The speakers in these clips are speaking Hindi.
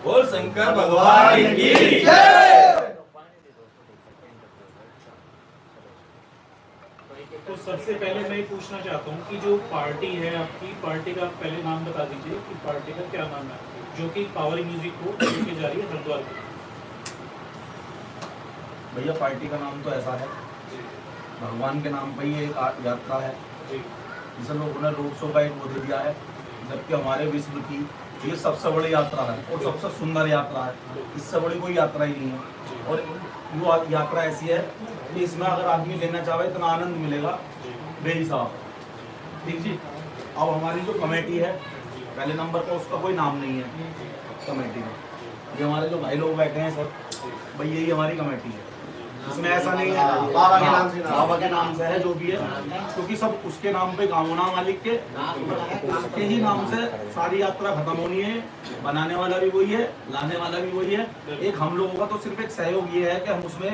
बोल शंकर भगवान की जय। तो सबसे पहले मैं पूछना चाहता हूँ कि जो पार्टी है आपकी, पार्टी का आप पहले नाम बता दीजिए कि पार्टी का क्या नाम है जो कि पावर म्यूजिक को लेके जा रही है हरिद्वार को। भैया पार्टी का नाम तो ऐसा है, भगवान के नाम पर ही एक यात्रा है जिसे लोगों ने रोड शो का एक वो दे दिया है, जबकि हमारे विश्व की ये सबसे बड़ी यात्रा है और सबसे सुंदर यात्रा है। इससे बड़ी कोई यात्रा ही नहीं है। और वो यात्रा ऐसी है कि इसमें अगर आदमी लेना चाहे इतना आनंद मिलेगा बेहिसाब। ठीक जी। अब हमारी जो कमेटी है पहले नंबर पर, उसका कोई नाम नहीं है कमेटी में। ये हमारे जो भाई लोग बैठे हैं सब, भाई यही हमारी कमेटी है। इसमें ऐसा नहीं है बाबा के नाम से, बाबा के नाम से है जो भी है, क्योंकि सब उसके नाम पे गाँव नाम मालिक के, उसके ही नाम से सारी यात्रा खत्म होनी है। बनाने वाला भी वही है, लाने वाला भी वही है। एक हम लोगों का तो सिर्फ एक सहयोग ये है कि हम उसमें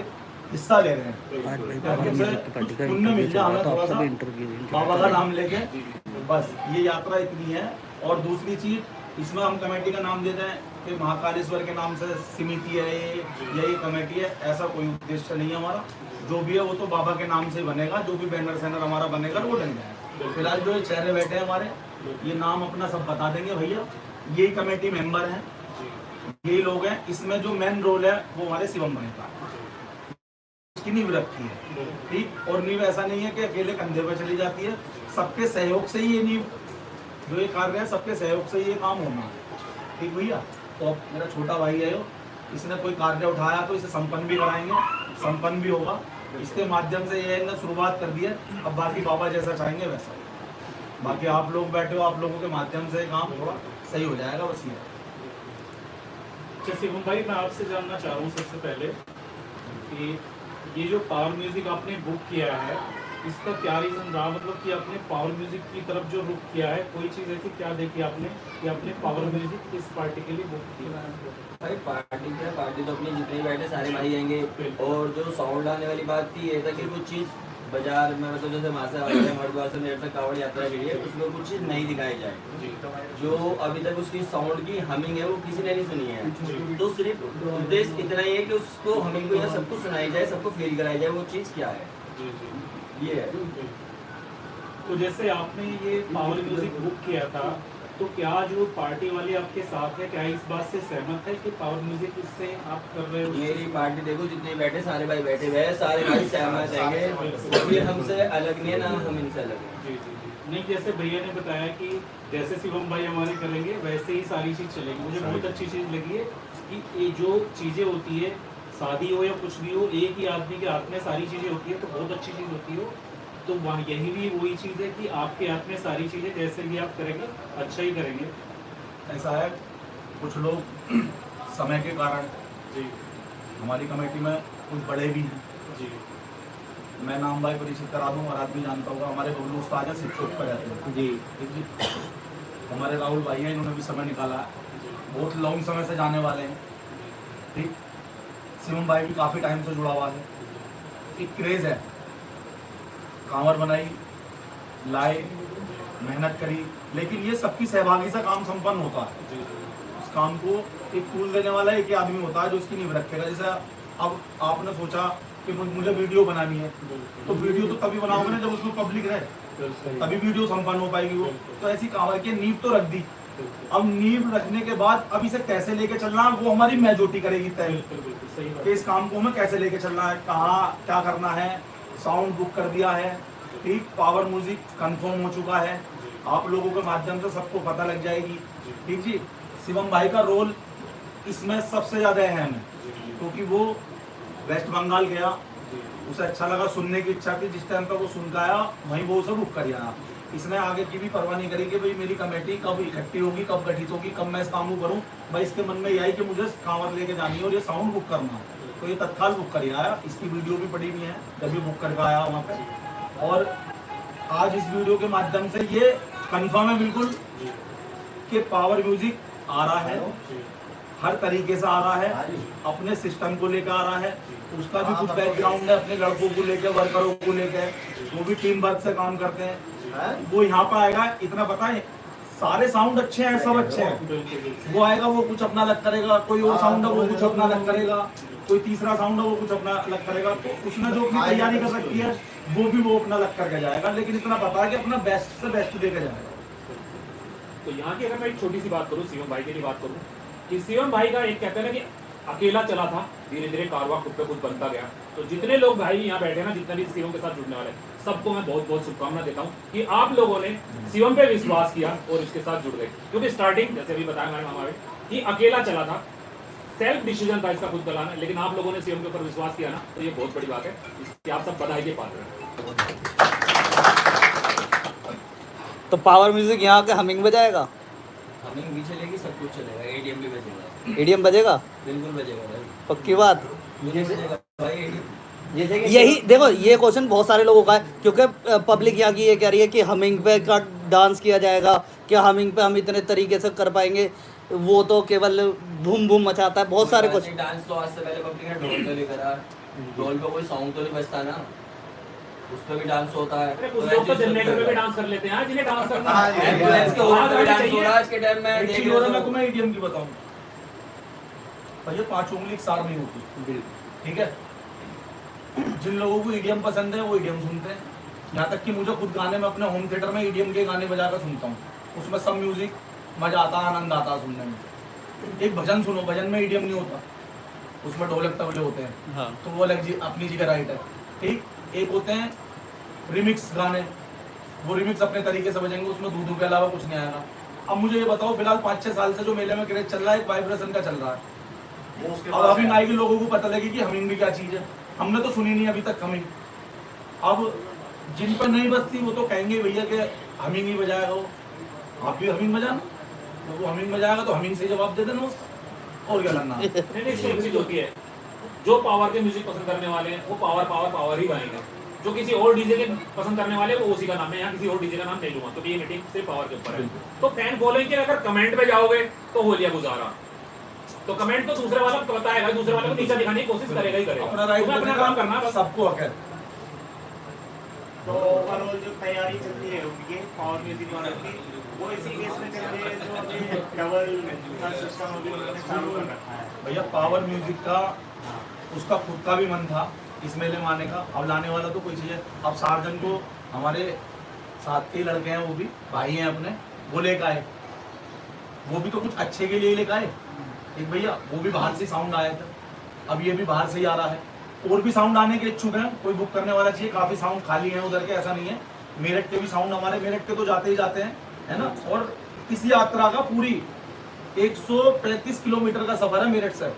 हिस्सा ले रहे हैं, पुण्य मिल जाए हमें थोड़ा सा बाबा का नाम लेके। बस ये यात्रा इतनी है। और दूसरी चीज इसमें हम कमेटी का नाम देते हैं कि महाकालेश्वर के नाम से समिति है यही कमेटी है, ऐसा कोई उद्देश्य नहीं है हमारा। जो भी है वो तो बाबा के नाम से बनेगा, जो भी बैनर सैनर हमारा बनेगा वो डल जाएगा। फिलहाल जो चेहरे बैठे हैं हमारे, ये नाम अपना सब बता देंगे भैया। यही कमेटी मेंबर हैं, यही लोग हैं। इसमें जो मेन रोल है वो हमारे शिवम भाई का, इसकी नींव रखी है। ठीक। और नींव ऐसा नहीं है कि अकेले कंधे पर चली जाती है, सबके सहयोग से ही ये नींव जो ये कार्य है, सबके सहयोग से ये काम होना है। ठीक भैया। तो अब मेरा छोटा भाई है, इसने कोई कार्य उठाया तो इसे संपन्न भी कराएंगे, संपन्न भी होगा। इसके माध्यम से ये इन्होंने शुरुआत कर दी है। अब बाकी बाबा जैसा चाहेंगे वैसा, बाकी आप लोग बैठे हो, आप लोगों के माध्यम से काम थोड़ा सही हो जाएगा बस ये। अच्छा शिवम भाई, मैं आपसे जानना चाह रहा हूँ सबसे पहले कि ये जो पावर म्यूजिक आपने बुक किया है इसका क्या रीजन रहा, मतलब कि आपने पावर म्यूजिक की तरफ जो रुख किया है, कोई चीज़ ऐसी क्या देखी आपने कि आपने पावर म्यूजिक इस पार्टी के लिए बुक किया? भाई पार्टी क्या, पार्टी तो अपनी जितने बैठे सारे भाई आएंगे। और जो साउंड लाने वाली बात थी ये था कि कुछ चीज़ बाजार में, मतलब जैसे मासा हरिद्वार से मेरठ तक कावड़ यात्रा के लिए उसमें कुछ चीज़ नहीं दिखाई जाए जो अभी तक उसकी साउंड की हमिंग है वो किसी ने नहीं सुनी है। तो सिर्फ उद्देश्य इतना ही है कि उसको हमिंग को या सबको सुनाई जाए, सबको फील कराई जाए वो चीज़ क्या है, ये है। तो जैसे आपने ये पावर म्यूजिक बुक किया था तो क्या जो पार्टी वाले आपके साथ है क्या इस बात से सहमत है कि पावर म्यूजिक इससे आप कर रहे हो? मेरी पार्टी देखो जितने बैठे सारे भाई बैठे हुए हैं, सारे भाई सहमत रहेंगे, कोई हमसे अलग नहीं है ना हम इनसे अलग हैं। जी जी जी। नहीं, जैसे भैया ने बताया कि जैसे शिवम भाई हमारे करेंगे वैसे ही सारी चीज़ चलेगी। मुझे बहुत अच्छी चीज़ लगी है कि ये जो चीज़ें होती है, शादी हो या कुछ भी हो, एक ही आदमी के हाथ में सारी चीज़ें होती है तो बहुत अच्छी चीज़ होती है। तो वहाँ यही भी वही चीज़ है कि आपके हाथ में सारी चीज़ें जैसे भी आप करेंगे अच्छा ही करेंगे। ऐसा है, कुछ लोग समय के कारण जी हमारी कमेटी में कुछ बड़े भी हैं। जी मैं नाम भाई परिचित करा दूँ और आदमी जानता होगा, हमारे बबलू उस्ताद हैं, शिक्षक पर रहते हैं जी जी। हमारे राहुल भाई हैं, इन्होंने भी समय निकाला है, बहुत लॉन्ग समय से जाने वाले हैं। ठीक। शिवम भाई भी काफ़ी टाइम से जुड़ा हुआ है। एक क्रेज़ है, कांवर बनाई, लाए, मेहनत करी, लेकिन ये सबकी सहभागी से काम संपन्न होता है। उस काम को एक टूल देने वाला एक ही आदमी होता है जो उसकी नींव रखेगा। जैसे अब आपने सोचा कि मुझे वीडियो बनानी है, तो वीडियो तो तभी बनाओगे ना जब उसमें पब्लिक रहे, तभी वीडियो संपन्न हो पाएगी वो। तो ऐसी कांवर की नींव तो रख दी। अब नींव रखने के बाद अब इसे कैसे लेके चलना है वो हमारी मेजोरिटी करेगी तय कि इस काम को हमें कैसे लेके चलना है, कहाँ क्या करना है। साउंड बुक कर दिया है, ठीक। पावर म्यूजिक कंफर्म हो चुका है, आप लोगों के माध्यम से सबको पता लग जाएगी। ठीक जी। शिवम भाई का रोल इसमें सबसे ज़्यादा अहम है, क्योंकि वो वेस्ट बंगाल गया, उसे अच्छा लगा, सुनने की इच्छा थी, जिस टाइम पर वो सुन के आया वहीं वो उसे बुक कर आया। इसने आगे की भी परवाह नहीं करी कि भाई मेरी कमेटी कब इकट्ठी होगी, कब गठित होगी, कब मैं इस काम को करूँ। भाई इसके मन में यही कि मुझे कांवर लेके जानी है और ये साउंड बुक करना है, तो ये तत्काल बुक कर आया। इसकी वीडियो भी पड़ी हुई है जब भी बुक करके आया वहाँ पे। और आज इस वीडियो के माध्यम से ये कंफर्म है बिल्कुल कि पावर म्यूजिक आ रहा है, हर तरीके से आ रहा है, अपने सिस्टम को लेकर आ रहा है। उसका भी कुछ बैकग्राउंड है, अपने लड़कों को लेकर, वर्करों को लेकर, वो भी टीम वर्क से काम करते हैं। वो यहाँ पर आएगा, इतना पता है सारे साउंड अच्छे हैं, सब अच्छे हैं। बिल्कुल बिल्कुल। वो आएगा वो कुछ अपना अलग करेगा, कोई और साउंड है वो कुछ अपना अलग करेगा, कोई तीसरा साउंड है वो कुछ अपना अलग करेगा। तो उसने जो अपनी तैयारी कर रखी है वो अपना अलग करके जाएगा, लेकिन इतना पता है कि अपना बेस्ट से बेस्ट देकर जाएगा। तो यहाँ की अगर मैं एक छोटी सी बात करूँ, शिवम भाई के लिए बात करूँ, कि शिवम भाई का एक कहते हैं ना कि अकेला चला था, धीरे धीरे कारवा खुद पे खुद बनता गया। तो जितने लोग भाई यहाँ बैठे हैं ना, जितने भी शिवम के साथ जुड़ने वाले, सबको मैं बहुत बहुत शुभकामना देता हूँ कि आप लोगों ने शिवम पे विश्वास किया और इसके साथ जुड़ गए। क्योंकि स्टार्टिंग जैसे अभी बताया हमारे मामा भाई कि अकेला चला था, सेल्फ डिसीजन था इसका खुद चलाना, लेकिन आप लोगों ने शिवम के ऊपर विश्वास किया ना, तो ये बहुत बड़ी बात है, इसकी आप सब बधाई के पात्र हैं। तो पावर म्यूजिक यहाँ के हमिंग बजाएगा, हमिंग भी चलेगी, सब कुछ चलेगा, एडीएम भी बजेगा, एडीएम बजेगा, बिल्कुल बजेगा भाई, पक्की बात। मुझे बजेगा भाई ADM। जैसे कि यही देखो, ये क्वेश्चन बहुत सारे लोगों का है, क्योंकि पब्लिक यहाँ की ये कह रही है कि हमिंग पे का डांस किया जाएगा, क्या हमिंग पे हम इतने तरीके से कर पाएंगे, वो तो केवल भूम भूम मचाता है। बहुत सारे क्वेश्चन। डांस तो आज से पहले पब्लिक ने ढोल तो लेकर आ, ढोल पे कोई सॉन्ग तो नहीं बजता ना, उस पे भी डांस होता है। अरे कुछ लोग तो जनरेटर पे भी डांस कर लेते हैं, जिन्हें डांस करना हाँ, है। एम्बुलेंस के ओवर पे भी डांस हो चाहिए। रहा है आज के टाइम में, एक देख चीज लो और है, मैं तो। तुम्हें ईडीएम की बताऊं भैया, 5 उंगली एक सार नहीं होती, ठीक है। जिन लोगों को ईडीएम पसंद है वो ईडीएम सुनते हैं, यहाँ तक कि मुझे खुद गाने में अपने होम थिएटर में ईडीएम के गाने बजाकर सुनता हूँ, उसमें सब म्यूजिक मजा आता, आनंद आता सुनने में। एक भजन सुनो, भजन में ईडीएम नहीं होता, उसमें ढोलक तबले होते हैं, हाँ। तो वो अलग अपनी जगह राइट है, ठीक। एक होते हैं रिमिक्स गाने, वो रिमिक्स अपने तरीके से बजेंगे, उसमें दूध के अलावा कुछ नहीं आएगा। अब मुझे ये बताओ, फिलहाल 5-6 साल से जो मेले में क्रेज चल रहा है, एक वाइब्रेशन का चल रहा है। अब हमिंग आएगी, लोगों को पता लगेगी कि हमिंग भी क्या चीज़ है। हमने तो सुनी नहीं अभी तक हमिंग। अब जिन पर नहीं बजती वो तो कहेंगे भैया कि हमिंग ही बजाएगा वो, आप भी हमिंग बजाना, तो वो हमिंग बजाएगा तो हमिंग से जवाब दे देना उसका, और क्या करना है। नहीं नहीं, एक चीज होती है, जो पावर के म्यूजिक पसंद करने वाले हैं वो पावर पावर पावर ही बनेंगे, जो किसी और डीजे के पसंद करने वाले हैं वो उसी का नाम है, यहाँ किसी और डीजे का नाम नहीं लूंगा, तो ये मीटिंग सिर्फ पावर के ऊपर है। तो फैन फॉलोइंग के अगर कमेंट पे जाओगे तो हो लिया गुजारा, तो कमेंट तो दूसरे वाला बताएगा, दूसरे वाले को नीचा दिखाने की कोशिश करेगा ही करेगा, अपना राइट तुम्हें अपना काम करना है बस। सबको हक है। तो ओवरऑल जो तैयारी चलती है उनकी पावर म्यूजिक वालों की, वो इसी केस में चल रही है जो अभी डबल का सिस्टम अभी उन्होंने चालू कर रखा है। भैया पावर म्यूजिक का उसका खुद का भी मन था इस मेले में आने का, अब लाने वाला तो कोई चीज़ है। अब सार्जन को हमारे साथ के लड़के हैं, वो भी भाई हैं अपने, वो लेकर आए, वो भी तो कुछ अच्छे के लिए लेकर आए। एक भैया वो भी बाहर से साउंड आया था, अब ये भी बाहर से ही आ रहा है, और भी साउंड आने के इच्छुक हैं, कोई बुक करने वाला चाहिए, काफ़ी साउंड खाली हैं उधर के, ऐसा नहीं है। मेरठ के भी साउंड, हमारे मेरठ के तो जाते ही जाते हैं, है ना। और इस यात्रा का पूरी 135 किलोमीटर का सफर है मेरठ से,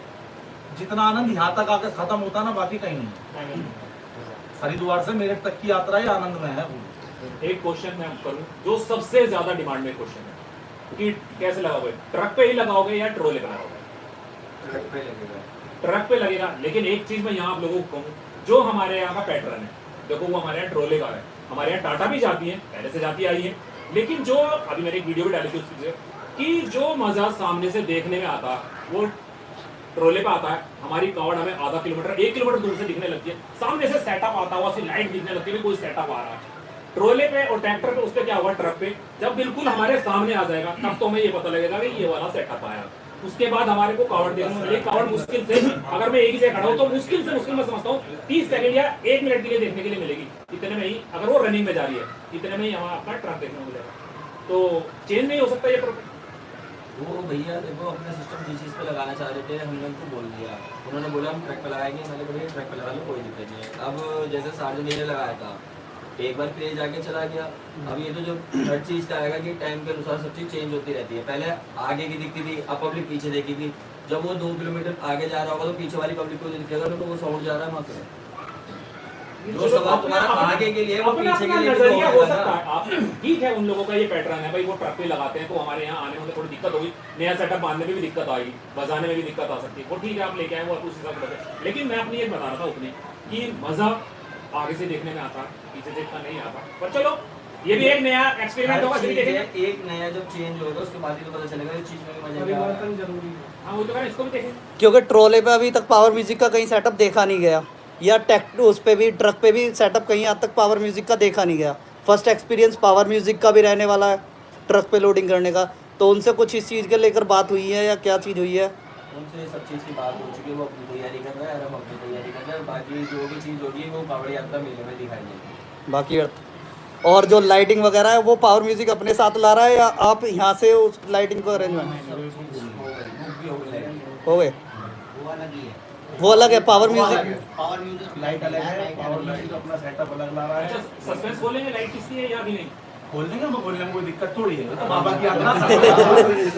जितना आनंद यहाँ तक आकर खत्म होता ना, बाकी कहीं नहीं। हरिद्वार से मेरठ तक की यात्रा ही आनंद में है पूरी। एक क्वेश्चन मैं करूं जो सबसे ज्यादा डिमांड में क्वेश्चन है कि कैसे लगाओगे, ट्रक पे ही लगाओगे या ट्रोले पे लगाओगे? ट्रक पे लगेगा। ट्रक पे लगेगा, लेकिन एक चीज मैं यहाँ आप लोगों को कहूँ, जो हमारे यहाँ का पैटर्न है, देखो वो हमारे यहाँ ट्रोले का है, हमारे यहाँ टाटा भी जाती है, पहले से जाती आई है, लेकिन जो अभी मैंने एक वीडियो भी डाली थी उससे कि जो मजा सामने से देखने में आता वो ट्रोले पे आता है। हमारी कावड़ हमें आधा किलोमीटर 1 किलोमीटर दूर से दिखने लगती है, सामने से सेटअप आता हुआ, लाइट दिखने लगती है, कोई सेटअप आ रहा है। ट्रोले पे और ट्रैक्टर पे उस पे क्या हुआ, ट्रक पे जब बिल्कुल हमारे सामने आ जाएगा तब तो हमें ये पता लगेगा कि ये वाला सेटअप आया। उसके बाद हमारे को कावड़ देखने को मिलेगी। कावड़ मुश्किल से, अगर मैं एक ही जगह खड़ा हूँ तो मुश्किल मैं समझता हूँ 30 सेकंड या 1 मिनट के लिए देखने के लिए मिलेगी, इतने में ही, अगर वो रनिंग में जा रही है, इतने में ही हमारा अपना ट्रक देखने को मिलेगा। तो चेंज नहीं हो सकता ये प्रोडक्ट। वो भैया देखो अपना सिस्टम जिस चीज़ पे लगाना चाह रहे थे हमने उनको बोल दिया, उन्होंने बोला हम ट्रैक पे लगाएंगे, मैंने बोला ट्रैक पे लगा लो, कोई दिक्कत नहीं है। अब जैसे सार्जन ने लगाया था, एक बार क्रेज आके चला गया, अब ये तो जो हर चीज़ का आएगा कि टाइम के अनुसार सब चीज़ चेंज होती रहती है। पहले आगे की दिखती थी, अब पब्लिक पीछे देखी थी, जब वो 2 किलोमीटर आगे जा रहा होगा तो पीछे वाली पब्लिक को दिखेगा तो वो साउंड जा रहा है वहाँ पे। जो सवाल तुम्हारा आगे के लिए वो पीछे के लिए भी नजरिया हो होगा सकता ना। है। आप ठीक है, उन लोगों का ये पैटर्न है भाई, वो ट्रक पे लगाते हैं तो हमारे यहाँ आने में थोड़ी दिक्कत होगी, नया सेटअप बांधने में भी दिक्कत आएगी, बजाने में भी दिक्कत आ सकती है, वो ठीक है आप लेके आए, वो आप उस हिसाब से। लेकिन मैं अपनी ये बता रहा था उतनी कि मजा आगे से देखने में आता, पीछे से इतना नहीं आता, पर चलो ये भी एक नया एक्सपेरिमेंट होगा, हर जब चीज़ देखेंगे। है, एक नया जब चेंज होगा उसके बाद ही तो पता चलेगा इस चीज़ में भी मजा क्या है। हाँ वो तो इसको भी देखेंगे। क्योंकि ट्रोले पे अभी तक पावर म्यूजिक का कहीं सेटअप देखा नहीं गया, या टेक उस पे भी, ट्रक पे भी सेटअप कहीं आज तक पावर म्यूजिक का देखा नहीं गया। फर्स्ट एक्सपीरियंस पावर म्यूजिक का भी रहने वाला है, ट्रक पे लोडिंग करने का, तो उनसे कुछ इस चीज़ के लेकर बात हुई है या क्या चीज़ हुई है? उनसे सब चीज़ की बात हो चुकी है, वो अपनी तैयारी कर रहे हैं और हम अपनी तैयारी कर रहे हैं। बाकी जो भी चीज़ होगी वो कावड़ यात्रा मेले में दिखाई देगी। बाकी और जो लाइटिंग वगैरह है वो पावर म्यूजिक अपने साथ ला रहा है या आप यहाँ से उस लाइटिंग को अरेंजमेंट सब चीज़ हो गई, बुक भी हो गई लाइट। हो गए? वो अलग ही है। वो अलग है power music. Power music light अलग है, पावर म्यूजिक अपना सेटअप अलग ला रहा अच्छा, है। सस्पेंस खोलेंगे लाइट किसकी है या अभी नहीं? खोल देंगे, हम खोलने में कोई दिक्कत थोड़ी है। तो बाबा की यात्रा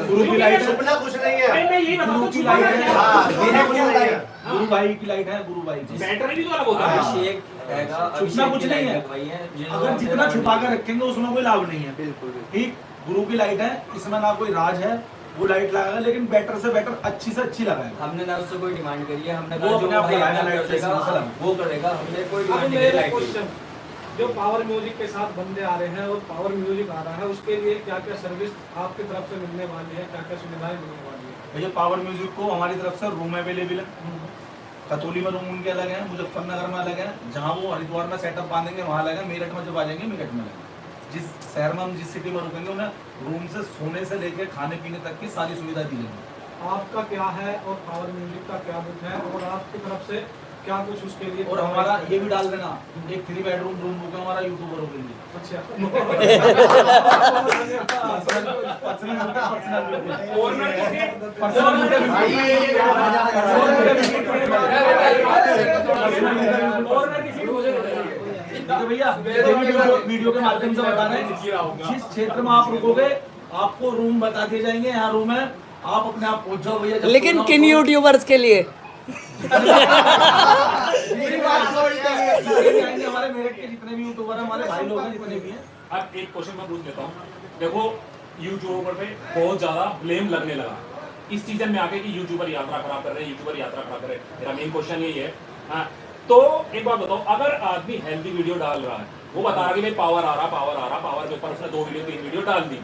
गुरु की लाइट है, छुपना कुछ नहीं है। मैं यही बताता गुरु हूँ, की लाइट है, हाँ, मेरे को नहीं है। गुरु भाई की लाइट है, गुरु भाई की। बैटरी भी तो अलग होता है। अभिषेक रहेगा, छुपना अभिषेक कुछ की नहीं लाइट है। लगवाई है, जिस अगर हिसाब से जितना रावण छुपा ने- कर रखेंगे उसमें कोई लाभ नहीं है। बिल्कुल ठीक, गुरु की लाइट है, इसमें ना कोई राज है। वो लाइट लगाएगा लेकिन बेटर से बेटर, अच्छी से अच्छी लगाएगा। हमने ना उससे कोई डिमांड करी है, हमने वो कहा अपने जो आप भाई लगाएगा, अपना लाइट कर देगा, जैसे मसला। वो करेगा, हमने कोई अब डिमांड नहीं करी मेरा लाइट की। क्वेश्चन, जो पावर म्यूजिक के साथ बंदे आ रहे हैं और पावर म्यूजिक आ रहा है, उसके लिए क्या क्या सर्विस आपकी तरफ से मिलने वाली है, क्या क्या सुविधाएं मिलने वाली है? ये पावर म्यूजिक को हमारी तरफ से रूम अवेलेबल है। कतौली में रूम उनके अलग है, मुजफ्फरनगर में अलग है, जहाँ वो हरिद्वार में सेटअप बांधेंगे वहाँ अलग है, मेरठ में जब आ जाएंगे मेरठ में अलग है। जिस शहर में हम जिस सिटी में रुकेंगे उन्हें रूम से सोने से लेकर खाने पीने तक की सारी सुविधा दी जाएगी। आपका क्या है और पावर म्यूजिक का क्या बुक है और आपकी तरफ से क्या कुछ उसके लिए? और हमारा ये भी डाल देना, एक 3 बेडरूम रूम बुक है हमारा यूट्यूबरों के लिए। अच्छा Corner किसी- Corner की सीट मुझे दे देना। ठीक है भैया, ये वीडियो के माध्यम से बता रहे हैं, जिस क्षेत्र में आप रुकोगे आपको रूम बता दिए जाएंगे, यहाँ रूम है, आप अपने आप पहुंच जाओ भैया। जब लेकिन सोना हो किन तो- यूट्यूबर्स के लिए? मेरी बात जाएंगे, हमारे मेरठ के जितने भी यूट्यूबर हैं, हमारे भाई लोग हैं जितने भी हैं। अब एक क्वेश्चन मैं पूछ लेता हूँ। देखो, यूट्यूबर पे बहुत ज्यादा ब्लेम लगने लगा इस सीजन में आके कि यूट्यूबर यात्रा खराब कर रहे हैं, यूट्यूबर यात्रा खराब कर रहे हैं। मेरा मेन क्वेश्चन यही है। हाँ, तो एक बात बताओ, अगर आदमी हेल्दी वीडियो डाल रहा है, वो बता रहा है कि भाई पावर आ रहा, पावर के ऊपर उसने 2 वीडियो 3 वीडियो डाल दी,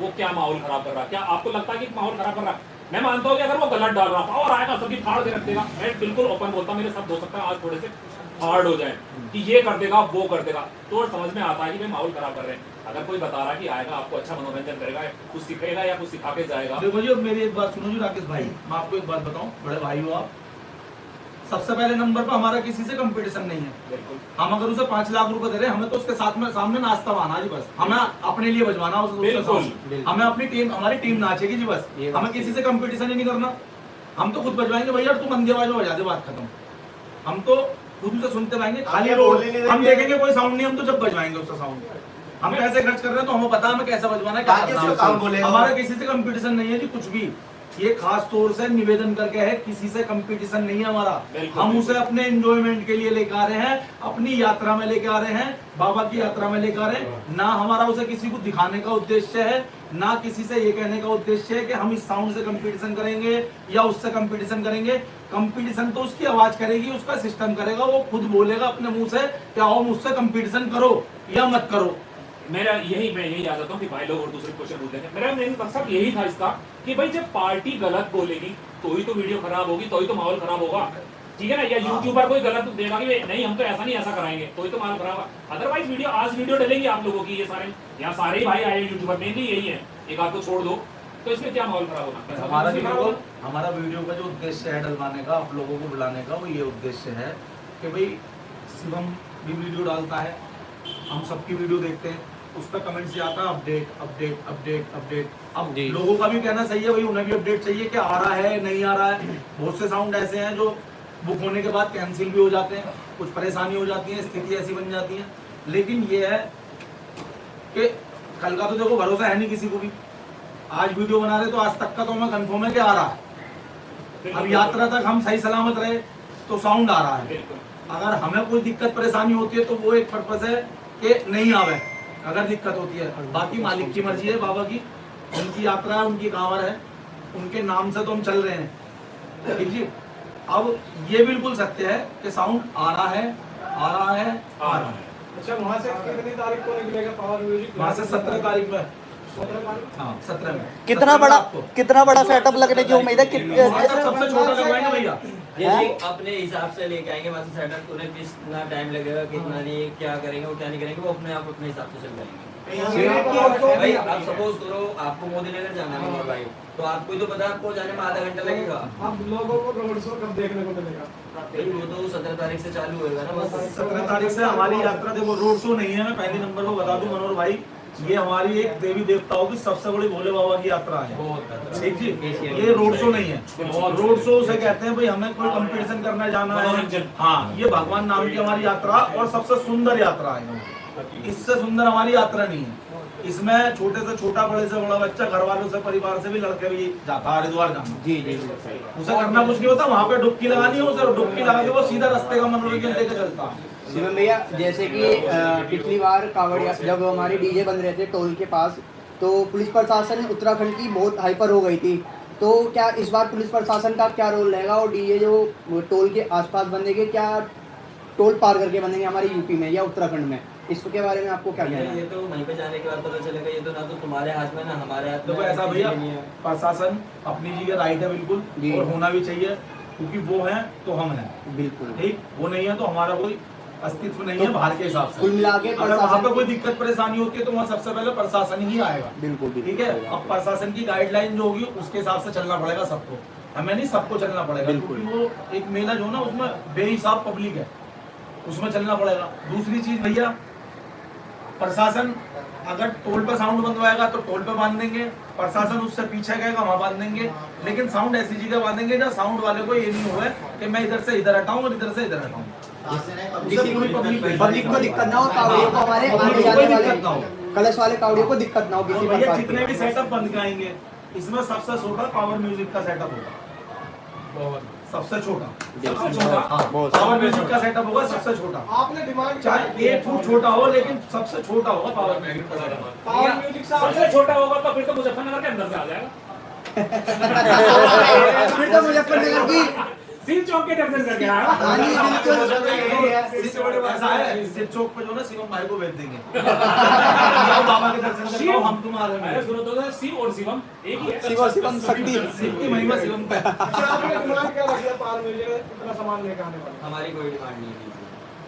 वो क्या माहौल खराब कर रहा है? क्या आपको लगता है कि माहौल खराब कर रहा है? मैं मानता हूँ कि अगर वो गलत डाल रहा, पावर आएगा सबकी फाड़ के रख देगा, मैं बिल्कुल ओपन बोलता हूँ, मेरे सब हो सकता है आज थोड़े से हार्ड हो जाए कि ये कर देगा वो कर देगा, तो समझ में आता है कि भाई माहौल खराब कर रहे हैं। अगर कोई बता रहा है कि आएगा आपको अच्छा मनोरंजन करेगा, कुछ सिखाएगा या कुछ सिखा के जाएगा। देखो जी, अब मेरी एक बात सुनो जी राकेश भाई, मैं आपको एक बात बताऊं, बड़े भाई हो आप। सबसे पहले नंबर पर हमारा किसी से कंपटीशन नहीं है। बिल्कुल। हम अगर उसे 5 लाख रुपए दे रहे हैं, हमें तो उसके साथ में सामने नाश्ता बहाना जी बस, हमें अपने लिए बजवाना उसके बिल्कुल, साथ। हमें अपनी टीम, हमारी टीम नाचेगी जी बस, हमें किसी से कंपटीशन ही नहीं करना। हम तो खुद बजवाएंगे भैया, तुम अंधे आवाज में बजा दे, बात खत्म। हम तो खुद से सुनते रहेंगे, खाली हम देखेंगे कोई साउंड नहीं, हम तो जब बजवाएंगे उसका साउंड। हम पैसे खर्च कर रहे हैं तो हमें पता है हमें कैसा बजवाना है, क्या करना है। हमारा किसी से कंपटीशन नहीं है जी, कुछ भी। ये खास तौर से निवेदन करके है, किसी से कंपटीशन नहीं है हमारा। हम उसे अपने एंजॉयमेंट के लिए लेकर आ रहे हैं, अपनी यात्रा में लेकर आ रहे हैं, बाबा की यात्रा में लेकर आ रहे हैं। ना हमारा उसे किसी को दिखाने का उद्देश्य है, ना किसी से ये कहने का उद्देश्य है कि हम इस साउंड से कंपटीशन करेंगे या उससे कंपटीशन करेंगे। कंपटीशन तो उसकी आवाज करेगी, उसका सिस्टम करेगा, वो खुद बोलेगा अपने मुंह से कि आओ मुझसे कंपटीशन करो या मत करो। मैं यही आ जाता हूँ कि भाई लोग और दूसरे क्वेश्चन पूछ लेंगे। मेरा मेन मकसद यही था इसका कि भाई जब पार्टी गलत बोलेगी तो ही तो वीडियो खराब होगी, तो ही तो माहौल खराब होगा, ठीक है ना? या यूट्यूबर कोई गलत देगा कि नहीं हम तो ऐसा नहीं ऐसा कराएंगे, तो ही तो माहौल खराब होगा। अदरवाइज वीडियो डलेंगी आप लोगों की, ये सारे यहाँ सारे ही भाई आए यूट्यूबर में भी यही है, एक आध को छोड़ दो, तो इसमें क्या माहौल खराब होगा? हमारा वीडियो का जो उद्देश्य है डलवाने का, आप लोगों को बुलाने का, वो ये उद्देश्य है कि भाई शिवम भी वीडियो डालता है, हम सबकी वीडियो देखते हैं, उस पर कमेंट्स आता है अपडेट अपडेट अपडेट अपडेट। अब लोगों का भी कहना सही है भाई, उन्हें भी अपडेट चाहिए कि आ रहा है नहीं आ रहा है। बहुत से साउंड ऐसे हैं जो बुक होने के बाद कैंसिल भी हो जाते हैं, कुछ परेशानी हो जाती है, स्थिति ऐसी बन जाती है। लेकिन ये है कि कल का तो देखो भरोसा है नहीं किसी को भी। आज वीडियो बना रहे तो आज तक का तो हमें कंफर्म है कि आ रहा है। अब यात्रा तक हम सही सलामत रहे तो साउंड आ रहा है। अगर हमें कोई दिक्कत परेशानी होती है तो वो एक पर्पस है कि नहीं आवे, अगर दिक्कत होती है। बाकी मालिक की मर्जी है, बाबा की, उनकी यात्रा है, उनकी कांवर है, उनके नाम से तो हम चल रहे हैं, ठीक जी। अब ये बिल्कुल सत्य है कि साउंड आ रहा है, आ रहा है, आ रहा है। अच्छा, वहाँ से कितनी तारीख को निकलेगा पावर म्यूजिक? वहाँ से 17 तारीख में, 17 तारीख? हाँ 17 में। कितना बड़ा सेटअप लगने की उम्मीद है? वहाँ तक सबसे छोटा करवाएंगे भैया। ये जी अपने हिसाब से लेके आएंगे, वैसे सेटअप उन्हें कितना टाइम लगेगा, कितना नहीं, क्या करेंगे वो क्या नहीं करेंगे, वो अपने आप अपने हिसाब से चल जाएंगे। भाई आप सपोज करो आपको मोदी नगर जाना है मनोहर भाई, तो आपको ही तो पता है आपको जाने में आधा घंटा लगेगा। अब लोगों को रोड शो कब देखने को मिलेगा? भाई वो तो 17 तारीख से चालू होएगा ना बस। 17 तारीख से हमारी यात्रा, देखो रोड शो नहीं है, मैं पहले नंबर को बता दूं मनोहर भाई, ये हमारी एक देवी देवताओं की सबसे बड़ी भोले बाबा की यात्रा है। ठीक जी, ये रोड शो नहीं है। रोड शो से कहते हैं भाई हमें कोई कंपटीशन करने जाना है, हाँ ये भगवान नाम की हमारी यात्रा और सबसे सुंदर यात्रा है। इससे सुंदर हमारी यात्रा नहीं है। इसमें छोटे से छोटा, बड़े से बड़ा बच्चा, घर वालों से, परिवार से भी लड़के भी जाता है हरिद्वार जाना। जी जी उसे करना कुछ नहीं होता, वहाँ पे डुबकी लगानी है, उसे डुबकी लगा के वो सीधा रास्ते का मनोरंजन लेके चलता है। शिवम भैया, जैसे कि पिछली बार कांवड़ जब हमारे डीजे बंद रहे थे टोल के पास, तो पुलिस प्रशासन उत्तराखंड की बहुत हाइपर हो गई थी। तो क्या इस बार पुलिस प्रशासन का क्या रोल रहेगा और डीजे जो टोल के आसपास बंधेंगे, क्या टोल पार करके बंधेंगे हमारे यूपी में या उत्तराखंड में? इसके बारे में आपको क्या कहना है? ये तो वहीं पे जाने के बाद पता चलेगा, ये तो ना तो तुम्हारे हाथ में ना हमारे हाथ में। देखो ऐसा भैया, प्रशासन अपनी जगह राइट है बिल्कुल, जी। और होना भी चाहिए, क्योंकि वो है तो हम हैं। बिल्कुल ठीक, वो नहीं है तो हमारा कोई अस्तित्व नहीं है बाहर के हिसाब से। कुल मिला के अगर वहाँ पे प्रशासन कोई दिक्कत परेशानी होती है तो वहाँ सबसे पहले प्रशासन ही आएगा। बिल्कुल ठीक है, अब प्रशासन की गाइडलाइन जो होगी उसके हिसाब से चलना पड़ेगा सबको, हमें नहीं सबको चलना पड़ेगा, बिल्कुल। क्योंकि वो एक मेला जो ना उसमें बेहिसाब पब्लिक है, उसमें चलना पड़ेगा। दूसरी चीज भैया, प्रशासन अगर टोल पे साउंड बंदवाएगा तो टोल पे बांध देंगे, प्रशासन उससे पीछे गएगा वहाँ बांध देंगे, लेकिन साउंड ऐसी जगह बांधेंगे जहाँ साउंड वाले को ये नहीं हुआ कि मैं इधर से इधर हटाऊं और इधर से इधर हटाऊं, जिससे पब्लिक को दिक्कत ना हो, कावड़ियों को हमारे आने जाने वाले कलश वाले कावड़ियों को दिक्कत ना हो किसी भैया प्रकार जितने भी की। सेटअप बंद कराएंगे, इसमें सबसे छोटा पावर म्यूजिक का सेटअप होगा, सबसे छोटा बहुत पावर म्यूजिक का सेटअप होगा, सबसे छोटा। आपने डिमांड चाहे 1 फुट छोटा हो, लेकिन सबसे छोटा होगा पावर म्यूजिक का सेटअप। पावर म्यूजिक सबसे छोटा होगा तो फिर तो मुजफ्फरनगर के अंदर से आ जाएगा, फिर तो मुजफ्फरनगर की सिंह चौक के दर्शन करके आया। हाँ जी, बिल्कुल। इससे बड़े ऐसा है, सिर चौक पे जो ना शिवम भाई को भेज देंगे, जाओ बाबा के दर्शन करके आओ, हम तुम्हारे अरे में। सुनो तो, शिव और शिवम एक ही है। शिवम शक्ति। शिव की महिमा शिवम पे। अच्छा, आपने डिमांड क्या रखी है पावर म्यूजिक में इतना सामान लेके आने वाला? हमारी कोई डिमांड नहीं है,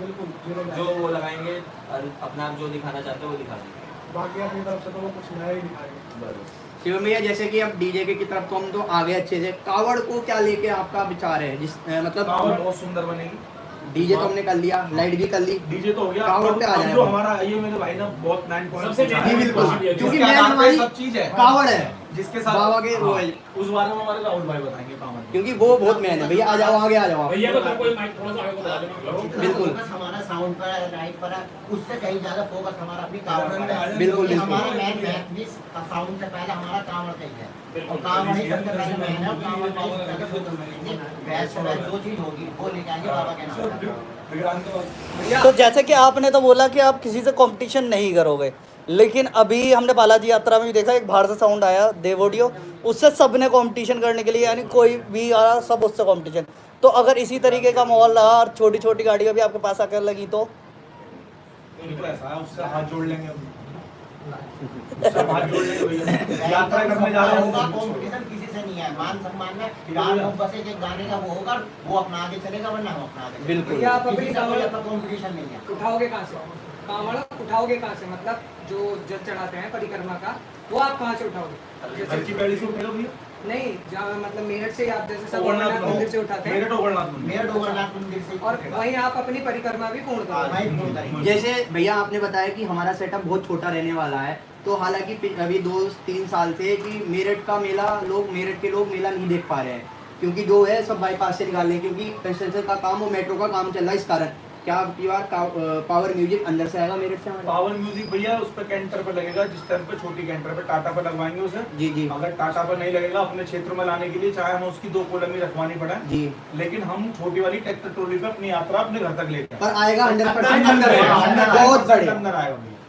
बिल्कुल जीरो जो लाइन। वो लगाएंगे और अपना आप जो दिखाना चाहते हो वो दिखा देंगे। बाकी अपनी तरफ से तो वो कुछ नया ही दिखाएंगे। शिवम भैया, जैसे कि अब डीजे की तरफ तो हम तो आ गए अच्छे से, कावड़ को क्या लेके आपका विचार है? कावड़ मतलब बहुत सुंदर बनेगी। डीजे तो हमने कर लिया, लाइट भी कर ली, डीजे तो हो गया, कावड़ पे आ अब जाए। जो हमारा ये मेरे भाई ने बहुत 9 पॉइंट सबसे पूछा जी, है, बिल्कुल, क्योंकि क्योंकि जिसके मेन आधार पे हमारी सब चीज है, कावड़ है, जिसके साथ बाबा के वो है। उस बारे में हमारे राहुल भाई बताएंगे कावड़ के। क्योंकि वो बहुत मेन है। भैया आ जाओ, आगे आ जाओ आप। भैया को तो कोई माइक थोड़ा सा आगे को बढ़ा देना। बिल्कुल। फोकस हमारा साउंड पर है, लाइट पर है, उससे कहीं ज्यादा फोकस हमारा अपनी कावड़ पर है। बिल्कुल, क्योंकि बिल्कुल। हमारा मैच भी साउंड से पहले हमारा कावड़ का ही है, और कावड़ ही सबसे पहले मेन है, और कावड़ का ही सबसे पहले फोकस करेंगे। बैच से बैच जो चीज होगी वो लेके आएंगे बाबा के नाम पर। तो जैसे कि आपने तो बोला कि आप किसी से कंपटीशन नहीं करोगे, लेकिन अभी हमने बालाजी यात्रा में भी देखा, एक बाहर से साउंड आया देव ऑडियो, उससे सबने कंपटीशन करने के लिए, यानी कोई भी आया सब उससे कंपटीशन। तो अगर इसी तरीके का माहौल रहा और छोटी छोटी गाड़ियाँ भी आपके पास आकर लगी तो बिल्कुल ऐसा है, उससे हाथ जोड़ लेंगे हम। उससे हाथ जोड़ लेंगे भैया, यात्रा करने जा रहे होगा, हैं। कंपटीशन किसी से नहीं है, मान सम्मान में चार लोग बस एक गाने का वो होगा, वो अपना आगे चलेगा, वरना हम अपना आगे चलेंगे। बिल्कुल। भैया, आप अपनी किसी से कोई कावड़ अपना कंपटीशन नहीं है। उठाओगे कहाँ से? कावड़ उठाओगे कहाँ से? मतलब जो जल चढ़ाते हैं परिक्रमा का, वो आप कहाँ से उठाओगे? घर की पैड़ी से उठेगा भैया, नहीं, जहाँ मतलब मेरठ से आप जैसे सब ओगरनाथ ओगरनाथ मंदिर से उठाते हैं, मेरठ ओगरनाथ मंदिर। मेरठ ओगरनाथ मंदिर से और वहीं आप अपनी परिक्रमा भी पूर्ण हाँ, करोगे। वहीं पूर्ण करेंगे। जैसे भैया आपने बताया कि हमारा सेटअप बहुत छोटा रहने वाला है, तो हालांकि अभी 2-3 साल से कि मेरठ का मेला मेरठ के लोग मेला नहीं देख पा रहे हैं, क्योंकि जो है सब बाईपास से निकाल रहे हैं, क्योंकि कंस्ट्रक्शन का काम और मेट्रो का काम चल रहा है। इस कारण क्या अब की बार पावर म्यूजिक अंदर से आएगा मेरठ से हमारे? पावर म्यूजिक भैया उस पे कैंटर पे लगेगा, जिस टाइम पे छोटी कैंटर पे टाटा पे लगवाएंगे उसे। जी जी अगर टाटा पे नहीं लगेगा, अपने क्षेत्र में लाने के लिए चाहे हमें उसकी 2 कोलमी रखवानी पड़े, जी, लेकिन हम छोटी वाली ट्रैक्टर ट्रॉली पे अपनी यात्रा अपने घर तक लेकर पर आएगा 100% अंदर आएगा, बहुत बढ़िया। अंदर आएगा भैया।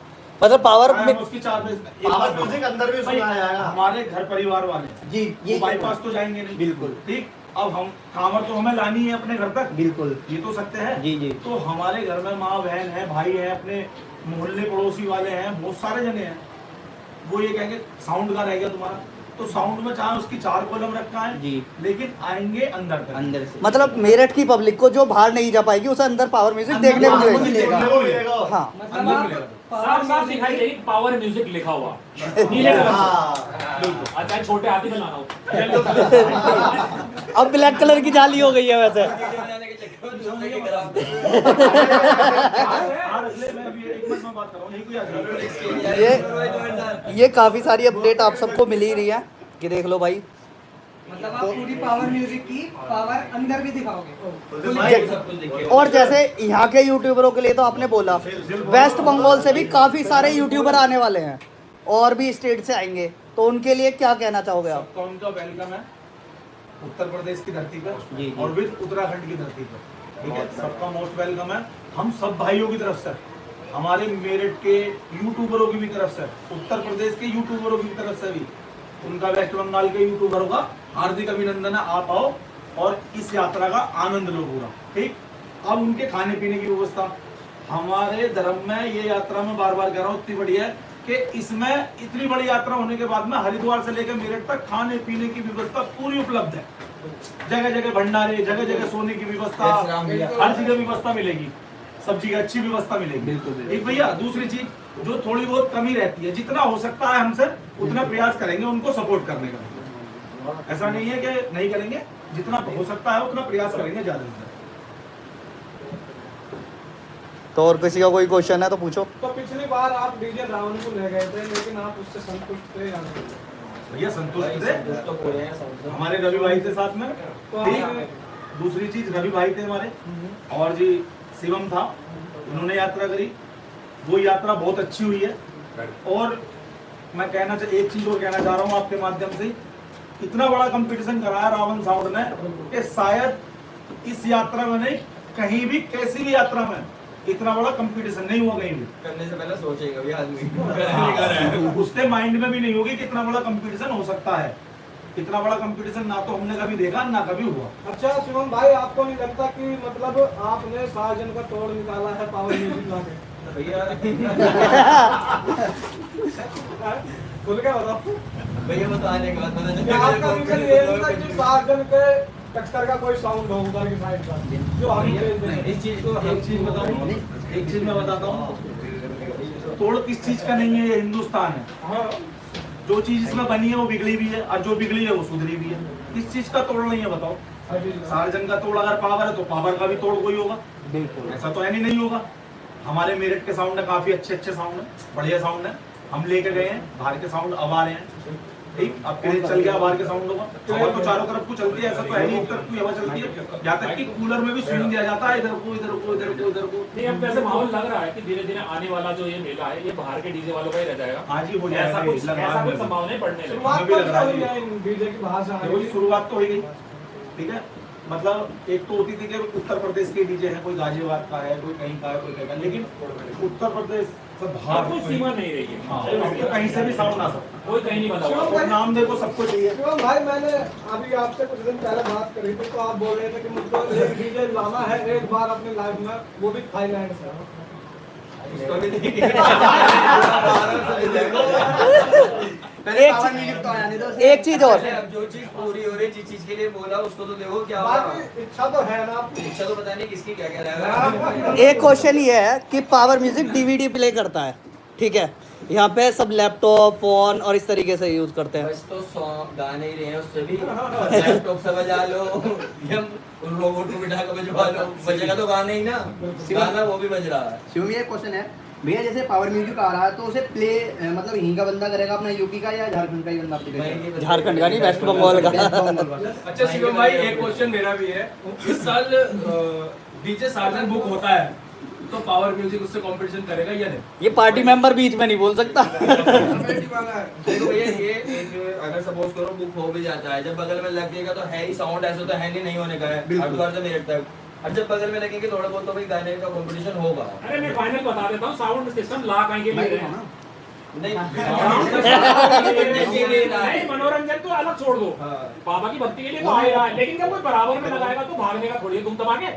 मतलब पावर चाहे हम उसकी 4 पावर म्यूजिक अंदर भी सुनाया जाएगा। हमारे घर परिवार वाले जी, ये बाईपास तो जाएंगे नहीं, बिल्कुल ठीक। अब हम कांवड़ तो हमें लानी है अपने घर तक, बिल्कुल, ये तो सकते हैं। जी जी, तो हमारे घर में माँ बहन है, भाई है, अपने मोहल्ले पड़ोसी वाले हैं, बहुत सारे जने हैं, वो ये कहेंगे साउंड का रह गया तुम्हारा, तो साउंड में चाहे उसकी 4 कॉलम रखा है जी। लेकिन आएंगे अंदर तक। अंदर से मतलब मेरठ की पब्लिक को जो बाहर नहीं जा पाएगी उसे अंदर पावर म्यूजिक देखने को मिलेगा। हाँ मतलब अंदर आप मिलेगा। साफ साफ दिखाई देगी पावर म्यूजिक लिखा हुआ नीले कलर से। अच्छा छोटे हाथी में लाना हो अब ब्लैक कलर की जाली हो गई है वैसे। बनाने के चक्कर में दूसरे के खराब हाँ, रख ले, मैं अभी एक मिनट में बात कर रहा हूँ, यही कोई आगे। ये काफी सारी अपडेट आप सबको मिल ही रही है कि देख लो भाई। मतलब आप पूरी पावर म्यूजिक की पावर अंदर भी दिखाओगे। सब कुछ देखिए। और जैसे यहाँ के यूट्यूबरों के लिए तो आपने बोला, वेस्ट बंगाल से भी काफी सारे यूट्यूबर आने वाले हैं और भी स्टेट से आएंगे, तो उनके लिए क्या कहना चाहोगे आप? सबका उनका वेलकम है उत्तर प्रदेश की धरती पर जी, जी। और विद उत्तराखंड की धरती पर, ठीक है। सबका मोस्ट वेलकम है। हम सब भाइयों की तरफ से, हमारे मेरठ के यूट्यूबरों की भी तरफ से, उत्तर प्रदेश के यूट्यूबरों की तरफ से भी, उनका वेस्ट बंगाल के यूट्यूबरों का हार्दिक अभिनंदन है। आप आओ और इस यात्रा का आनंद लो पूरा, ठीक। अब उनके खाने पीने की व्यवस्था हमारे धर्म में, ये यात्रा में बार बार कह रहा हूँ, इतनी बढ़िया है कि इसमें इतनी बड़ी यात्रा होने के बाद में हरिद्वार से लेकर मेरठ तक खाने पीने की व्यवस्था पूरी उपलब्ध है। जगह जगह भंडारे, जगह जगह सोने की व्यवस्था, हर जगह व्यवस्था मिलेगी, सब जगह अच्छी व्यवस्था मिलेगी। एक भैया दूसरी चीज जो थोड़ी बहुत कमी रहती है, जितना हो सकता है हमसे उतना प्रयास करेंगे उनको सपोर्ट करने का। ऐसा नहीं है कि नहीं करेंगे, जितना हो सकता है उतना प्रयास करेंगे ज्यादा से ज्यादा। तो और किसी का कोई क्वेश्चन है तो पूछो। तो पिछली बार आप डीजे रावण को ले गए थे लेकिन आप उससे संतुष्ट थे या नहीं? भैया संतुष्ट थे, तो पूरे हैं सब। हमारे रवि भाई थे साथ में, तो ठीक। आपने- दूसरी चीज रवि भाई थे हमारे, और जी शिवम था, उन्होंने यात्रा करी, वो यात्रा बहुत अच्छी हुई है। और मैं एक चीज और कहना चाह रहा हूँ आपके माध्यम से, इतना बड़ा कंपटीशन कराया रावण साउंड ने कि शायद इस यात्रा में नहीं, कहीं भी किसी भी यात्रा में इतना बड़ा कंपटीशन नहीं हुआ कहीं भी। करने से पहले सोचेगा भी आदमी। उसके माइंड में भी नहीं होगी कि इतना बड़ा कंपटीशन हो सकता है। इतना बड़ा कंपटीशन ना तो हमने कभी देखा ना कभी हुआ। अच्छा शिवम भाई, आपको नहीं लगता कि मतलब आपने साजन का तोड़ निकाला है पावर म्यूजिक ला के? भैया खुल के बताओ। भैया वो तो आने के बाद पता क्या आपका रीजन ये नहीं था कि साजन के टक्कर का कोई साउंड हो उधर की साइड का जो हम भेज दें? इस चीज को एक चीज बताऊं, एक चीज मैं बताता हूँ, तोड़ किस चीज का नहीं है, ये हिंदुस्तान है। हाँ, जो चीज इसमें बनी है वो बिगड़ी भी है, और जो बिगड़ी है वो सुधरी भी है। किस चीज का तोड़ नहीं है बताओ? सार्जन का तोड़ अगर पावर है तो पावर का भी तोड़ कोई होगा? ऐसा तो है नहीं होगा। हमारे मेरठ के साउंड है, काफी अच्छे साउंड है, बढ़िया साउंड है। हम लेके गए हैं बाहर के साउंड, अब आ रहे हैं, ठीक। अब क्रेज चल गया बाहर के साउंड होगा, हवा तो चारों तरफ को चलती है, ऐसा तो है नहीं एक तरफ की हवा चलती है, यहाँ तक कि कूलर में भी स्विंग दिया जाता है, इधर को इधर को इधर को इधर को। नहीं, अब वैसे माहौल लग रहा है कि धीरे धीरे आने वाला जो ये मेला है ये बाहर के डीजे वालों का ही रह जाएगा। आज ही हो ऐसा जाएगा, कुछ लग रहा ऐसा है कुछ मुझे। संभावनाएं पड़ने लगी। शुरुआत हमें भी लग रहा है तो हुई है डीजे की बाहर से आने वही की। शुरुआत तो हो गई, ठीक है। मतलब एक तो होती थी कि उत्तर प्रदेश के डीजे हैं, कोई गाजियाबाद का है, कोई कहीं का है, कोई कहीं का, लेकिन उत्तर प्रदेश से अब बाहर कोई सीमा नहीं रही है। हाँ, अब तो कहीं से भी साउंड आ सकता कोई कहीं नहीं बता शिवम हुआ। है। नाम देखो सबको चाहिए। शिवम भाई, मैंने अभी आपसे कुछ दिन पहले बात करी थी तो आप बोल रहे थे कि मुझको एक डीजे लाना है एक बार अपने लाइफ में, वो भी थाईलैंड से। उसको भी देखिए। पहले पावर म्यूजिक तो आने दो। एक चीज और, अब जो चीज पूरी हो रही है, जिस चीज के लिए बोला उसको तो देखो क्या होगा। बाकी इच्छा तो है ना आपकी? इच्छा तो पता नहीं किसकी क्या कह रहा है। एक क्वेश्चन ये है कि पावर म्यूजिक डीवीडी प्ले करता है, ठीक है। यहाँ पे सब लैपटॉप, फोन और इस तरीके से यूज करते हैं। बस तो सॉन्ग गाने ही रहे हैं, उससे भी लैपटॉप से बजा लो या रोबोट को बिठा कर बजवा लो, बजेगा तो गाना ही ना, गाना वो भी बज रहा है। शिवम ये क्वेश्चन है भैया, जैसे पावर म्यूजिक आ रहा है तो उसे प्ले मतलब यहीं का बंदा करेगा अपना, यूपी का या झारखंड का ही बंदा application? झारखंड का नहीं, वेस्ट बंगाल का। वेस्ट बंगाल का। अच्छा शिवम भाई, एक क्वेश्चन मेरा भी है। इस साल डीजे सार्जन बुक होता है तो पावर म्यूजिक उससे कंपटीशन करेगा या नहीं? ये पार्टी मेंबर बीच में नहीं बोल सकता। देखो भैया, ये एक अगर सपोज करो बुक हो भी जाता है, जब बगल में लगेगा तो है ही साउंड, ऐसा तो है नहीं होने का है हरिद्वार से मेरठ तक। अब जब बगल में लगेंगे थोड़ा बहुत तो भाई गाने का कंपटीशन होगा। अरे मैं फाइनल बता देता हूँ, साउंड सिस्टम ला कहीं के लिए रहे हैं। नहीं नहीं, मनोरंजन तो अलग छोड़ दो, हाँ। बाबा की भक्ति के लिए तो आएगा, लेकिन जब कोई बराबर में लगाएगा तो भागने का थोड़ी तुम दबा के।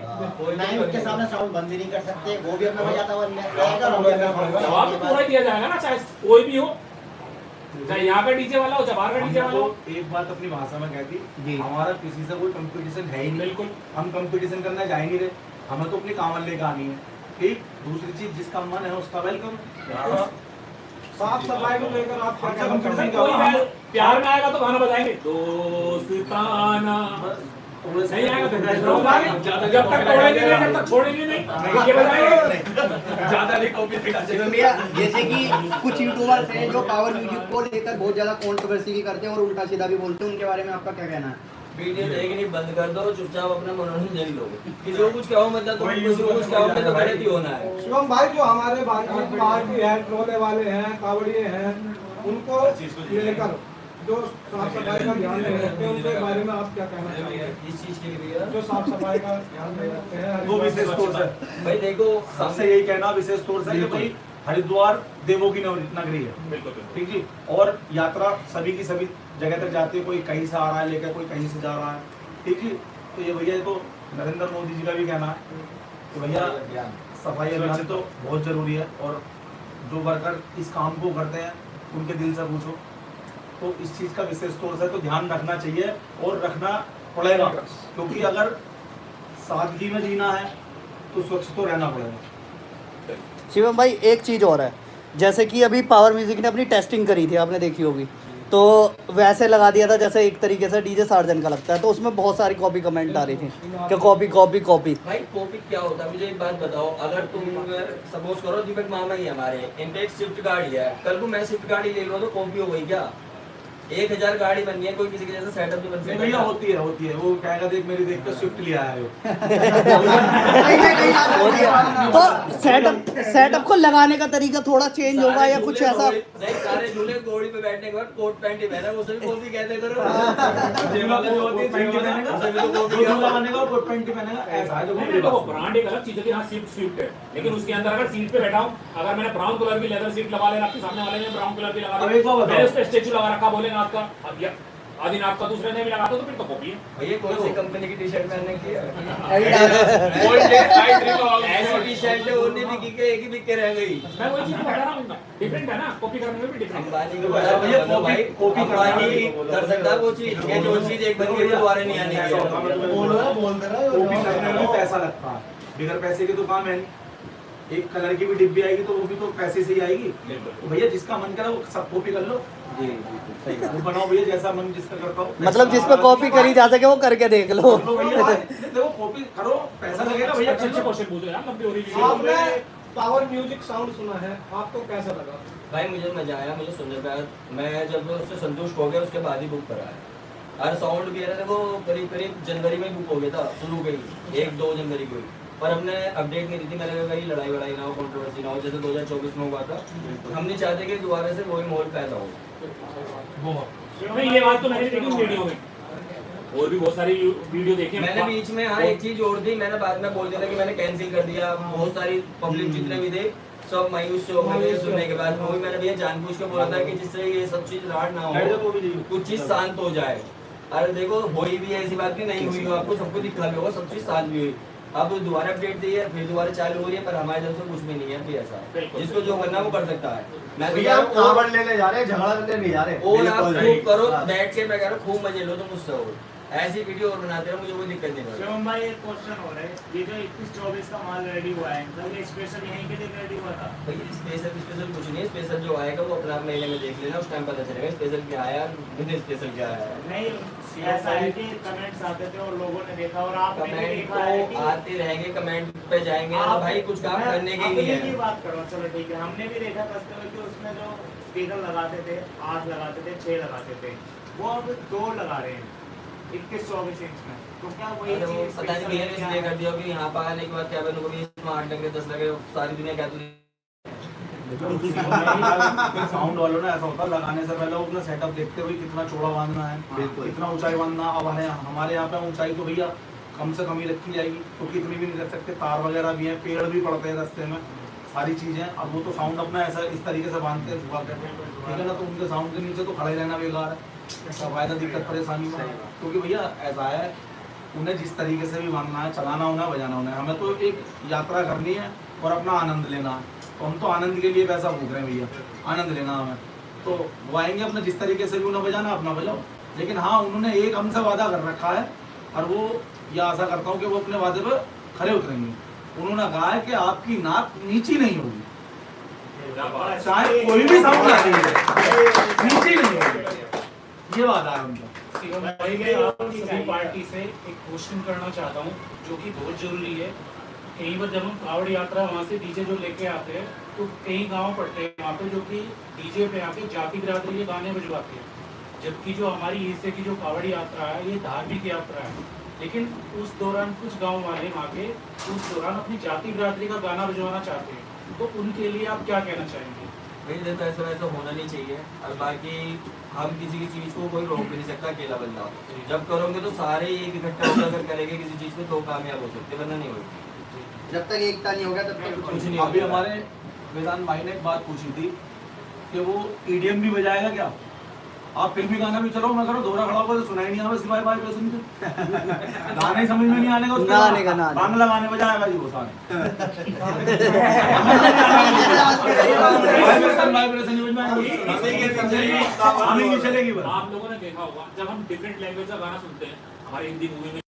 नहीं, उसके सामने साउंड बंद भी नहीं कर सकते, वो भी अपना बजाता हुआ रहेगा और हम भी अपना जवाब तो पूरा ही दिया जाएगा ना, चाहे कोई भी हो। चाहे यहाँ का डीजे वाला हो चाहे बाहर का डीजे वाला हो। तो एक बात अपनी भाषा में कहती, जी। हमारा किसी से कोई कंपटीशन है ही नहीं, बिल्कुल। हम कंपटीशन करने जा ही नहीं रहे, हमें तो अपनी कामन लेकर आनी है। ठीक, दूसरी चीज जिसका मन है उसका वेलकम। साफ सफाई को लेकर आप क्या हमसे कहना कंपटीशन चाहेंगे? कोई गाना- प्यार में आएगा तो गाना बजाएंगे दोस्ताना, नहीं आएगा तो जब तक तोड़ेंगे नहीं जब तक छोड़ेंगे नहीं, ये बजाएंगे। ज्यादा नहीं कॉपी शिवम भैया, जैसे कि कुछ यूट्यूबर्स हैं जो पावर म्यूजिक को लेकर बहुत ज्यादा कंट्रोवर्सी भी करते हैं और उल्टा सीधा भी बोलते हैं, उनके बारे में आपका क्या कहना है? वीडियो देखनी बंद कर दो, चुपचाप अपना मनोरंजन लो। किसी को कुछ कहो मतलब तुम किसी को कुछ कहो तो गलत ही होना है। शिवम भाई, जो हमारे पार्टी है, ट्रोले वाले हैं, कावड़िए हैं, उनको लेकर जो साफ सफाई का ध्यान नहीं रखते हैं, उनके बारे में आप क्या कहना चाहेंगे? इस चीज के लिए जो साफ सफाई का ध्यान नहीं रखते हैं, वो विशेष तौर से भाई देखो सबसे यही कहना विशेष तौर से कि भाई हरिद्वार देवों की नगरी है, ठीक जी। और यात्रा सभी की सभी जगह तक जाती है, कोई कहीं से आ रहा है लेकर, कोई कहीं से जा रहा है, ठीक जी। तो ये भैया तो नरेंद्र मोदी जी का भी कहना है कि भैया सफाई अभियान तो बहुत जरूरी है, और जो वर्कर इस काम को करते हैं उनके दिल से पूछो तो इस चीज़ का विशेष तौर से तो ध्यान रखना चाहिए और रखना पड़ेगा, क्योंकि अगर सादगी में जीना है तो स्वच्छ तो रहना पड़ेगा। शिवम भाई, एक चीज़ और है, जैसे कि अभी पावर म्यूजिक ने अपनी टेस्टिंग करी थी, आपने देखी होगी, तो वैसे लगा दिया था जैसे एक तरीके से डीजे सार्जन का लगता है, तो उसमें बहुत सारी कॉपी कमेंट आ रही थी कि कॉपी कॉपी कॉपी। भाई कॉपी क्या होता है मुझे एक बात बताओ, अगर तुम सपोज करो दीपक मामा ही हमारे, इनका एक स्विफ्ट गाड़ी है, कल को मैं स्विफ्ट गाड़ी ले लूँ तो कॉपी हो गई क्या? 1000 गाड़ी बननी है, कोई किसी के जैसा सेटअप नहीं बन नहीं भैया, सकता। होती है वो कहेगा देख मेरी देख के स्विफ्ट लिया है वो। तो सेटअप को लगाने का तरीका थोड़ा चेंज होगा या कुछ ऐसा? नहीं, सारे दूल्हे घोड़ी पे बैठने के बाद कोट पैंट ही पहना, उसे भी कॉपी कहते करो। जेबा को जो होती है पैंट पहनेगा, उसे भी तो कॉपी वो दूल्हा बनेगा और कोट पैंट पहनेगा, ऐसा है जो नहीं, तो वो ब्रांड एक अलग चीज है कि हाँ स्विफ्ट है, लेकिन उसके अंदर अगर सीट पे बैठा हूँ, अगर मैंने ब्राउन कलर की लेदर सीट लगा लेना, आपके सामने वाले ने ब्राउन कलर की लगा अब एक बात बताओ। मैंने उस पे स्टैचू लगा रखा भोलेनाथ का, अब या आदिनाथ का दूसरे ने भी लगा दो तो फिर तो कॉपी है। भैया कौन सी कंपनी की टी शर्ट पहनने की है? ऐसी टी शर्ट है उन्हें भी की एक ही बिक के रह गई। मैं वही चीज बता रहा हूँ, डिफरेंट है ना, कॉपी करने में भी डिफरेंट है। अंबानी को बड़ा भैया भाई कॉपी अंबानी कर सकता है वो चीज, ये जो चीज एक बन गई वो दोबारा नहीं आने की। कॉपी करने में भी पैसा लगता है, बिगर पैसे के तो काम है नहीं। एक कलर की भी डिब्बी आएगी तो वो भी तो पैसे से ही आएगी। तो भैया जिसका मन करा वो सब कॉपी कर लो, जी सही वो बनाओ भैया जैसा मन जिसका करता हो। मतलब जिस पे कॉपी करी जा सके वो करके देख लो। लो भैया, देखो कॉपी करो, पैसा लगेगा भैया, अच्छे अच्छे कर लो। क्वेश्चन पूछो यार, लंबी ओरिजिनल। आपने पावर म्यूजिक साउंड सुना है, आपको कैसा लगा? भाई मुझे मजा आया, मुझे सुनने पे आया, मैं जब उससे संतुष्ट हो गया उसके बाद ही बुक कराया। और साउंड भी है ना, देखो करीब करीब जनवरी में बुक हो गया था, शुरू गई 1-2 जनवरी को ही, पर हमने अपडेट नहीं दी थी। मैंने कहा भाई लड़ाई वड़ाई ना हो, कंट्रोवर्सी ना हो, जैसे 2024 में हुआ था। हम नहीं चाहते कि दोबारा से वही माहौल पैदा हो। नहीं, ये बात तो मैंने देखी उस वीडियो में, और भी बहुत सारी वीडियो देखी मैंने बीच में हाँ एक चीज जोड़ दी, मैंने बाद में बोल दिया था कि मैंने कैंसिल कर दिया। बहुत सारी पब्लिक जितने भी थे सब मायूस हो गए सुनने के बाद। वो भी मैंने भैया जानबूझ के बोला था कि जिससे ये सब चीज राड ना हो, कुछ चीज शांत हो जाए। अरे देखो हुई भी ऐसी बात नहीं हुई हो, आपको सबको दिखा भी होगा, सब चीज शांत भी हुई। अब दोबारा अपडेट दी है, फिर दोबारा चालू हो रही है, पर हमारे तरफ से कुछ भी नहीं है अभी ऐसा। जिसको जो करना वो कर सकता है। मैं भैया हम कावड़ लेने जा रहे हैं, झगड़ा करने नहीं जा रहे। और आप खूब करो बैठ के, मैं कह रहा हूँ खूब मजे लो तुम मुझसे हो, ऐसी वीडियो और बनाते रहो, मुझे कोई दिक्कत नहीं है। शिवम भाई एक क्वेश्चन हो रहा है, ये जो 21-24 का माल रेडी हुआ है, तो ये स्पेशल यहीं के लिए रेडी हुआ था? भाई स्पेशल कुछ नहीं है, स्पेशल जो आएगा वो अपना महीने में देख लेना, उस टाइम पता चलेगा स्पेशल क्या आया, स्पेशल क्या आया। नहीं, ऐसा है कि कमेंट्स आते थे और लोगों ने देखा, और आपने भी कमेंट देखा है तो कि आते रहेंगे, कमेंट पे जाएंगे तो भाई कुछ काम करने के ही नहीं अपनी है। बात करो, चलो ठीक है, हमने भी देखा कसते हुए कि उसमें जो स्पीकर लगाते थे, 8 लगाते थे, 6 लगाते थे, वो अब 2 लगा रहे हैं 21-24 इंच में। तो क्या वही अरे वो चीज पता नहीं भैया ने इसलिए कर दिया कि यहाँ पर आने के बाद क्या बनूंगा, भी इसमें 8 लगे 10 लगे, सारी दुनिया क्या साउंड वालों ने ऐसा होता है लगाने से पहले वो अपना सेटअप देखते हुए कितना चौड़ा बांधना है, कितना ऊंचाई बांधना। अब हमारे यहाँ पे ऊंचाई तो भैया कम से कम ही रखी जाएगी, क्योंकि इतनी भी नहीं रख सकते, तार वगैरह भी हैं, पेड़ भी पड़ते हैं रास्ते में, सारी चीजें। अब वो तो साउंड अपना ऐसा इस तरीके से बांधते हैं झुका कर, ठीक है ना, तो उनके साउंड के नीचे तो खड़े रहना बेकार है, सब आएगा दिक्कत परेशानी में। क्योंकि भैया ऐसा है, उन्हें जिस तरीके से भी बांधना है, चलाना होना है, बजाना होना है, हमें तो एक यात्रा करनी है और अपना आनंद लेना है। तो हम तो आनंद के लिए पैसा भूख रहे हैं भैया, आनंद लेना हमें। तो वो आएंगे अपना जिस तरीके से भी उन्हें बजाना अपना बजाओ, लेकिन हाँ उन्होंने एक हमसे वादा कर रखा है और वो ये आशा करता हूँ कि वो अपने वादे पर खरे उतरेंगे। उन्होंने कहा है कि आपकी नाक नीची नहीं होगी, चाहे कोई भी साउंड आ रही है नीची नहीं होगी, ये वादा है उनका। शिवम भाई मैं आप सभी पार्टी से एक क्वेश्चन करना चाहता हूँ जो कि बहुत जरूरी है। कई बार जब हम कावड़ यात्रा वहाँ से डीजे जो लेके आते हैं तो कई गांव पड़ते हैं वहाँ पे जो कि डीजे पे आके जाति बिरादरी के गाने बजवाते हैं, जबकि जो हमारी हिस्से की जो कावड़ यात्रा है ये धार्मिक यात्रा है, लेकिन उस दौरान कुछ गांव वाले वहाँ के उस दौरान अपनी जाति बिरादरी का गाना बजवाना चाहते हैं, तो उनके लिए आप क्या कहना चाहेंगे? भाई देखो ऐसा वैसा होना नहीं चाहिए, और बाकी हम किसी की चीज़ को कोई रोक भी नहीं सकता अकेला बंदा। जब करोगे तो सारे एक इकट्ठा होकर अगर करेंगे किसी चीज़ में तो कामयाब हो सकते, वरना नहीं होगी। जब तक एकता नहीं होगा तब तक कुछ नहीं अभी होगा। हमारे वेदांत भाई ने एक बात पूछी थी कि वो ईडीएम भी बजाएगा क्या। आप फिल्मी गाना भी चलो, मैं करो दोहरा खड़ा होगा तो सुनाई नहीं आवे सिवाय भाई पैसे के गाने ही समझ में नहीं आने का, उसके ना आने का, ना आने का। बांग्ला गाने बजाएगा जी वो सारे आप लोगों ने देखा होगा जब हम डिफरेंट लैंग्वेज का गाना सुनते हैं, हमारे हिंदी मूवी में